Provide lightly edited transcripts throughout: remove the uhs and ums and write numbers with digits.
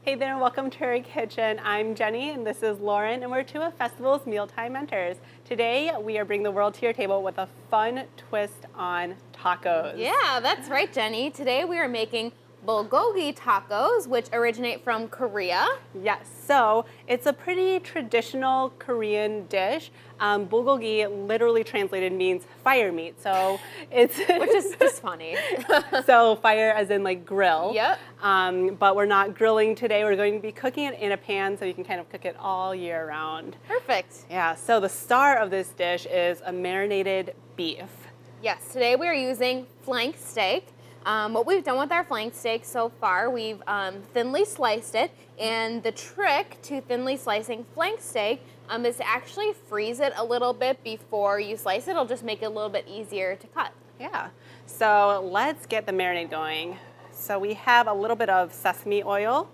Hey there, welcome to our kitchen. I'm Jenny and this is Lauren, and we're two of Festival's Mealtime Mentors. Today we are bringing the world to your table with a fun twist on tacos. Yeah, that's right, Jenny. Today we are making Bulgogi Tacos, which originate from Korea. Yes, so it's a pretty traditional Korean dish. Bulgogi literally translated means fire meat, so it's Which is just funny. so fire as in like grill. Yep. But we're not grilling today. We're going to be cooking it in a pan so you can kind of cook it all year round. Perfect. Yeah, so the star of this dish is a marinated beef. Yes, today we are using flank steak. What we've done with our flank steak so far, we've thinly sliced it, and the trick to thinly slicing flank steak is to actually freeze it a little bit before you slice it. It'll just make it a little bit easier to cut. Yeah, so let's get the marinade going. So we have a little bit of sesame oil,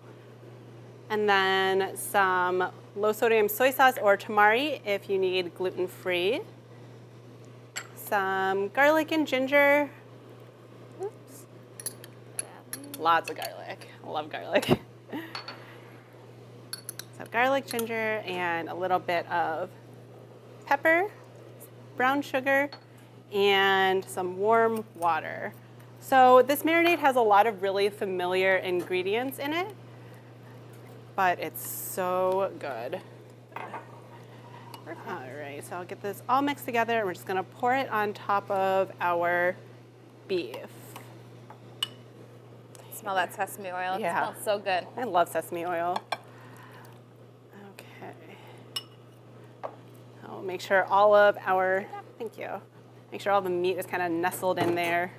and then some low sodium soy sauce or tamari if you need gluten-free, some garlic and ginger. Lots of garlic. I love garlic. So garlic, ginger, and a little bit of pepper, brown sugar, and some warm water. So this marinade has a lot of really familiar ingredients in it, but it's so good. All right, so I'll get this all mixed together, and we're just gonna pour it on top of our beef. Smell that sesame oil. It Yeah. smells so good. I love sesame oil. Okay. I'll make sure all of our, thank you. Make sure all the meat is kind of nestled in there.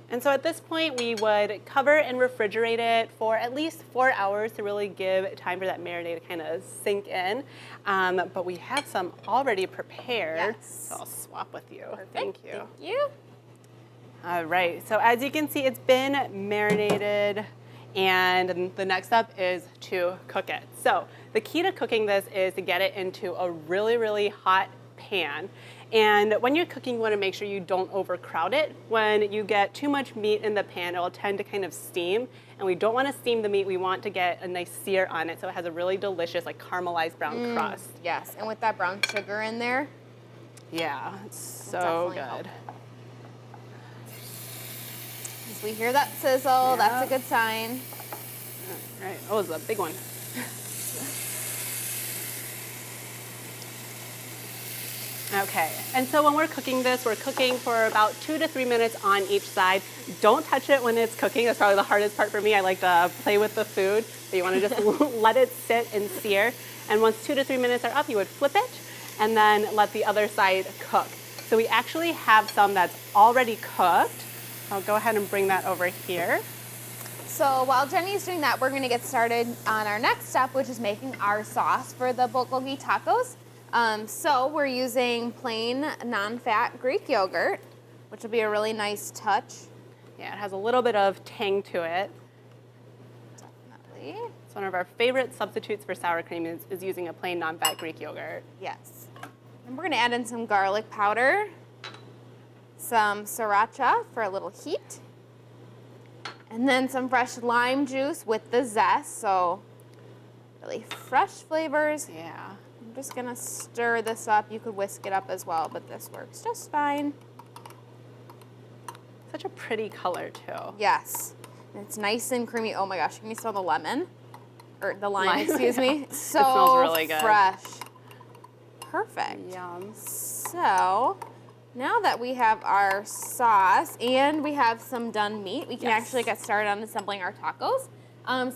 And so at this point, we would cover and refrigerate it for at least 4 hours to really give time for that marinade to kind of sink in. But we have some already prepared. Yes. So I'll swap with you. Perfect. Thank you. Thank you. All right, so as you can see, it's been marinated, and the next step is to cook it. So the key to cooking this is to get it into a really, really hot pan. And when you're cooking, you want to make sure you don't overcrowd it. When you get too much meat in the pan, it will tend to kind of steam, and we don't want to steam the meat. We want to get a nice sear on it so it has a really delicious, like caramelized brown crust. Yes, and with that brown sugar in there. Yeah, it's so definitely good. help. As we hear that sizzle, that's a good sign. All right, oh, it's a big one. Okay, and so when we're cooking this, we're cooking for about 2 to 3 minutes on each side. Don't touch it when it's cooking. That's probably the hardest part for me. I like to play with the food. So you want to just let it sit and sear. And once 2 to 3 minutes are up, you would flip it and then let the other side cook. So we actually have some that's already cooked. I'll go ahead and bring that over here. So while Jenny's doing that, we're going to get started on our next step, which is making our sauce for the bulgogi tacos. So we're using plain non-fat Greek yogurt, which will be a really nice touch. Yeah, it has a little bit of tang to it. Definitely. It's one of our favorite substitutes for sour cream is using a plain non-fat Greek yogurt. Yes. And we're going to add in some garlic powder, some sriracha for a little heat, and then some fresh lime juice with the zest, so really fresh flavors. Yeah. I'm just gonna stir this up. You could whisk it up as well, but this works just fine. Such a pretty color too. Yes, and it's nice and creamy. Oh my gosh, can you smell the lemon? Or the lime, Lime, excuse me. yeah. So It smells really good. fresh. Perfect. Yum. So now that we have our sauce and we have some done meat, we can Yes. actually get started on assembling our tacos.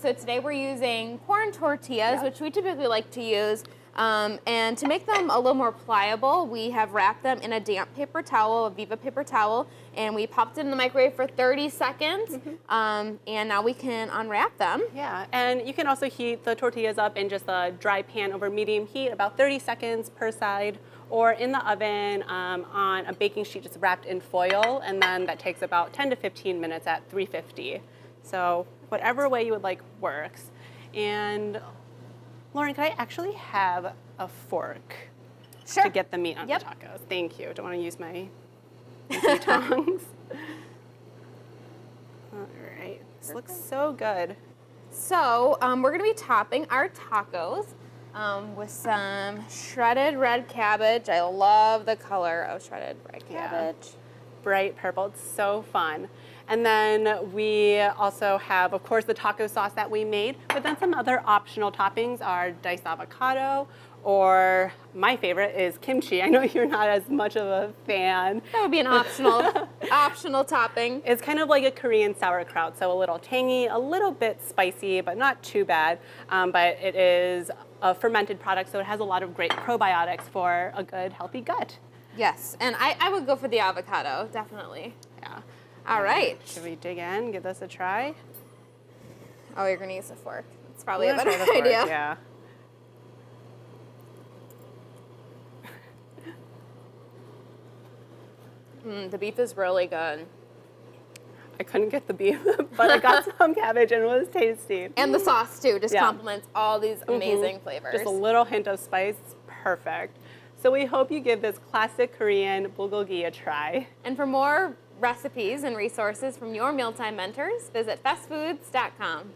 So today we're using corn tortillas, which we typically like to use. And to make them a little more pliable, we have wrapped them in a damp paper towel, a Viva paper towel, and we popped it in the microwave for 30 seconds. And now we can unwrap them. Yeah, and you can also heat the tortillas up in just a dry pan over medium heat, about 30 seconds per side, or in the oven on a baking sheet just wrapped in foil, and then that takes about 10 to 15 minutes at 350. So whatever way you would like works. And Lauren, could I actually have a fork Sure. to get the meat on Yep. the tacos? Thank you. Don't want to use my tongs. All right. This looks so good. So we're gonna be topping our tacos with some shredded red cabbage. I love the color of shredded red cabbage. Yeah. Bright purple, it's so fun. And then we also have, of course, the taco sauce that we made, but then some other optional toppings are diced avocado, or my favorite is kimchi. I know you're not as much of a fan. That would be an optional topping. It's kind of like a Korean sauerkraut, so a little tangy, a little bit spicy, but not too bad. But it is a fermented product, so it has a lot of great probiotics for a good, healthy gut. Yes, and I would go for the avocado, definitely. Yeah. All right. Should we dig in, give this a try? Oh, you're gonna use a fork. That's probably a I'm better gonna try the idea. fork, yeah. The beef is really good. I couldn't get the beef, but I got some cabbage and it was tasty. And the sauce too, just Yeah. complements all these amazing flavors. Just a little hint of spice, perfect. So we hope you give this classic Korean bulgogi a try. And for more recipes and resources from your mealtime mentors, visit fastfoods.com.